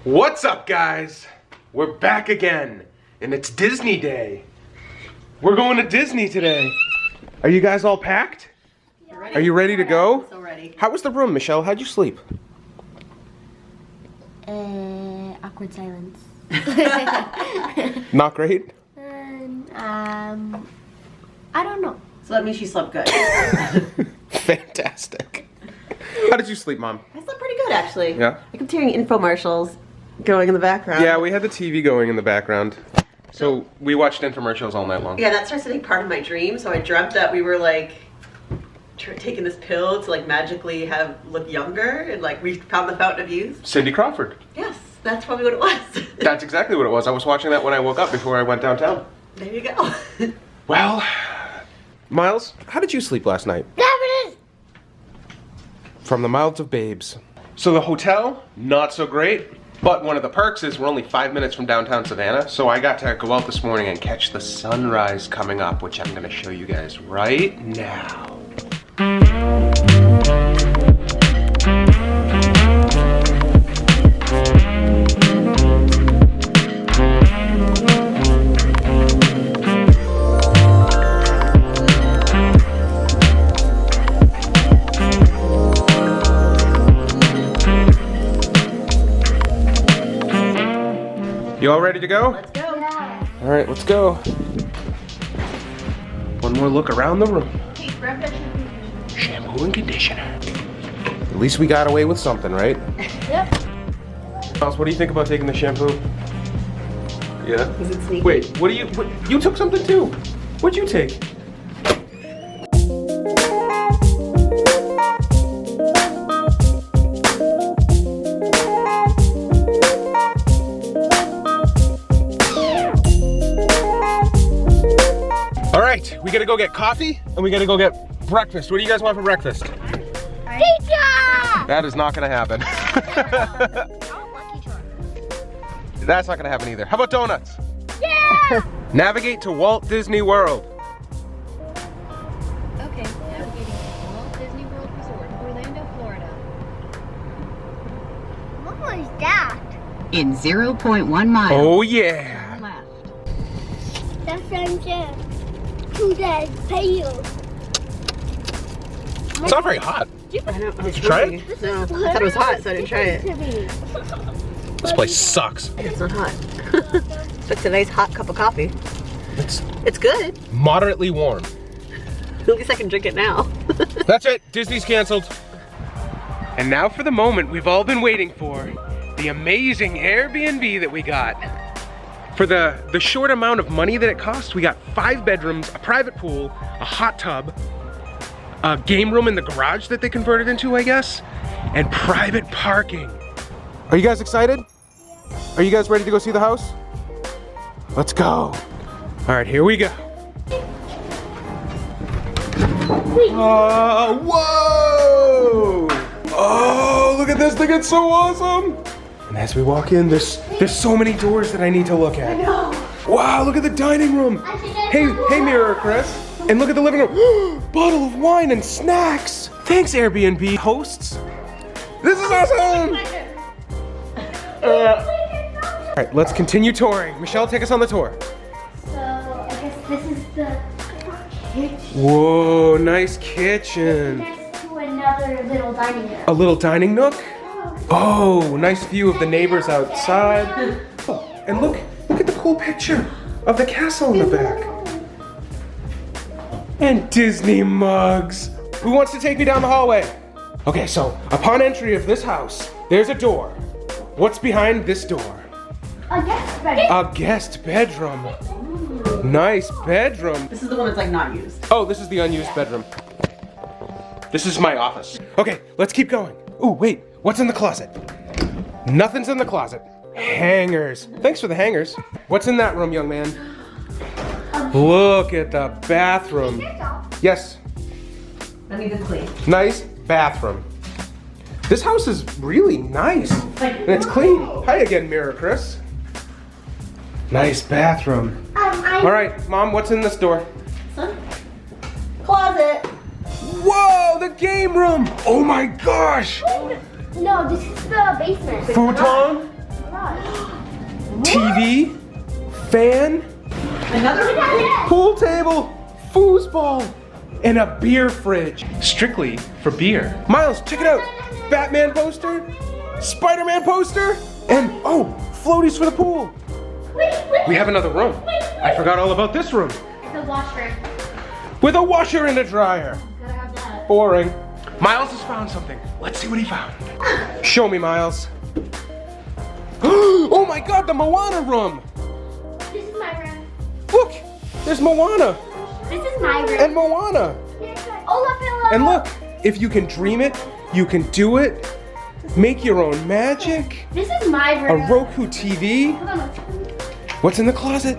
What's up, guys? We're back again, and it's Disney Day. We're going to Disney today. Are you guys all packed? Are you ready to go? So ready. How was the room, Michelle? How'd you sleep? Awkward silence. Not great? I don't know. So that means she slept good. Fantastic. How did you sleep, Mom? I slept pretty good, actually. Yeah? I kept hearing infomercials going in the background. Yeah, we had the TV going in the background. So we watched infomercials all night long. Yeah, that starts to take part of my dream. So I dreamt that we were like taking this pill to like magically look younger, and like we found the fountain of youth. Cindy Crawford. Yes, that's probably what it was. That's exactly what it was. I was watching that when I woke up before I went downtown. There you go. Well, Miles, how did you sleep last night? From the mouths of babes. So the hotel, not so great, but one of the perks is we're only 5 minutes from downtown Savannah, so I got to go out this morning and catch the sunrise coming up, which I'm gonna show you guys right now. You all ready to go? Let's go. Yeah. All right, let's go. One more look around the room. Hey, grab that Shampoo and conditioner. At least we got away with something, right? Yep. Miles, what do you think about taking the shampoo? Yeah? Was it sneaky? Wait, you took something too. What'd you take? All right, we gotta go get coffee and we gotta go get breakfast. What do you guys want for breakfast? Pizza! That is not gonna happen. Lucky Charm. That's not gonna happen either. How about donuts? Yeah! Navigate to Walt Disney World. Okay, navigating to Walt Disney World Resort, Orlando, Florida. What was that? In 0.1 miles. Oh yeah. Left. That's MJ. Who does pay you? It's not very hot. I know. Did you try it? No, I thought it was hot, so I didn't try it. This place sucks. It's not hot. It's a nice hot cup of coffee. It's good. Moderately warm. At least I can drink it now. That's it. Disney's canceled. And now for the moment we've all been waiting for. The amazing Air BNB that we got. For the short amount of money that it cost, we got 5 bedrooms, a private pool, a hot tub, a game room in the garage that they converted into, I guess, and private parking. Are you guys excited? Are you guys ready to go see the house? Let's go. All right, here we go. Whoa! Oh, look at this thing, it's so awesome! And as we walk in, there's so many doors that I need to look at. I know. Wow, look at the dining room. Hey, Mirror Chris. And look at the living room. Bottle of wine and snacks. Thanks, Airbnb hosts. This is awesome. All right, let's continue touring. Michelle, take us on the tour. So, I guess this is the kitchen. Whoa, nice kitchen. Next to another little dining room. A little dining nook. Oh, nice view of the neighbors outside. Oh, and look at the cool picture of the castle in the back. And Disney mugs. Who wants to take me down the hallway? Okay, so upon entry of this house, there's a door. What's behind this door? A guest bedroom. A guest bedroom. Nice bedroom. This is the one that's like not used. Oh, this is the unused bedroom. This is my office. Okay, let's keep going. Ooh, wait, what's in the closet? Nothing's in the closet. Hangers. Thanks for the hangers. What's in that room, young man? Look at the bathroom. Yes, That means it's clean. nice bathroom. This house is really nice. And it's clean. Hi again, Mirror Chris. Nice bathroom. All right, Mom, what's in this door? Son? Closet. Whoa, the game room. Oh my gosh. No, this is the basement. Futon? No, TV, fan, Another pool table, foosball, and a beer fridge. Strictly for beer. Miles, check it out. Batman poster, Spider-Man poster, and oh, floaties for the pool. We have another room. I forgot all about this room. The washroom. With a washer and a dryer. Gotta have that. Boring. Miles has found something. Let's see what he found. Show me, Miles. Oh my God, the Moana room. This is my room. Look, there's Moana This is my room. and Moana. Olaf pillow. And look, if you can dream it, you can do it. Make your own magic. This is my A room. Roku TV. Hold on. What's in the closet?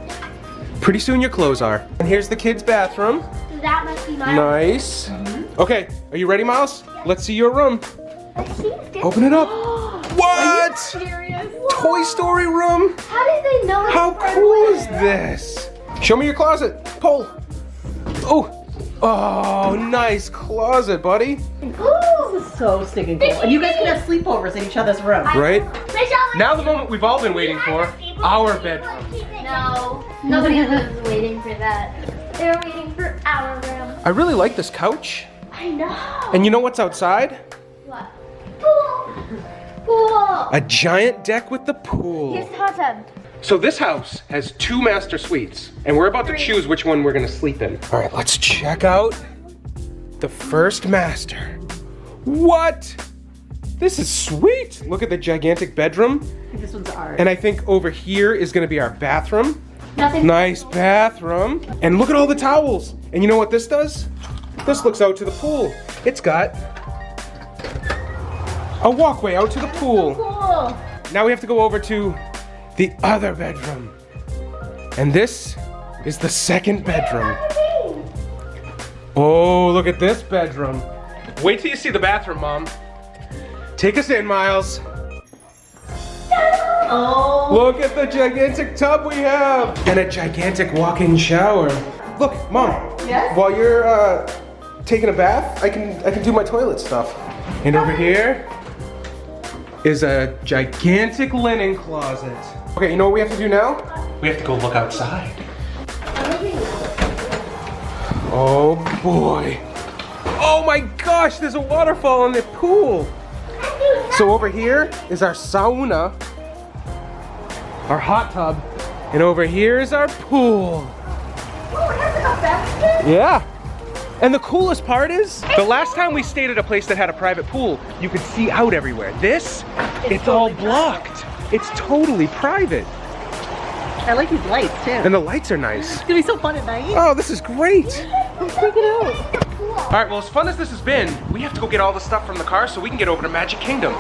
Pretty soon your clothes are. And here's the kids' bathroom. So that must be my Nice. Okay, are you ready, Miles? Let's see your room. Let's see. Open it up. What? Serious? Toy Story room? How did they know? How it's cool right is this? Show me your closet. Pull. Oh, nice closet, buddy. Ooh. so stinking cool. And you guys can have sleepovers in each other's room. Right? Michelle, Now the moment we've all been waiting for, our bedroom. No, nobody was waiting for that. They were waiting for our room. I really like this couch. I know. And you know what's outside? What? Pool. Pool. A giant deck with the pool. Here's the hot tub. So this house has 2 master suites, and we're about to choose which one we're gonna sleep in. All right, let's check out the first master. What? This is sweet. Look at the gigantic bedroom. I think this one's ours. And I think over here is gonna be our bathroom. Nothing. Nice bathroom. And look at all the towels. And you know what this does? This looks out to the pool. It's got a walkway out to the pool. Cool. Now we have to go over to the other bedroom. And this is the second bedroom. Oh, look at this bedroom. Wait till you see the bathroom, Mom. Take us in, Miles. Oh. Look at the gigantic tub we have. And a gigantic walk-in shower. Look, Mom. Yes? While you're taking a bath, I can do my toilet stuff. And over here is a gigantic linen closet. Okay, you know what we have to do now? We have to go look outside. Oh boy. Oh my gosh, there's a waterfall in the pool. So over here is our sauna, our hot tub, and over here is our pool. Yeah. And the coolest part is, the last time we stayed at a place that had a private pool, you could see out everywhere. This, it's all blocked. It's totally private. I like these lights too. And the lights are nice. It's gonna be so fun at night. Oh, this is great. Let's check it out. All right, well, as fun as this has been, we have to go get all the stuff from the car so we can get over to Magic Kingdom.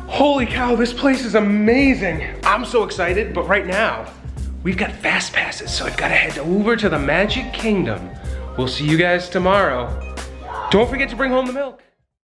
Holy cow, this place is amazing. I'm so excited, but right now, we've got fast passes, so I've got to head over to the Magic Kingdom. We'll see you guys tomorrow. Don't forget to bring home the milk.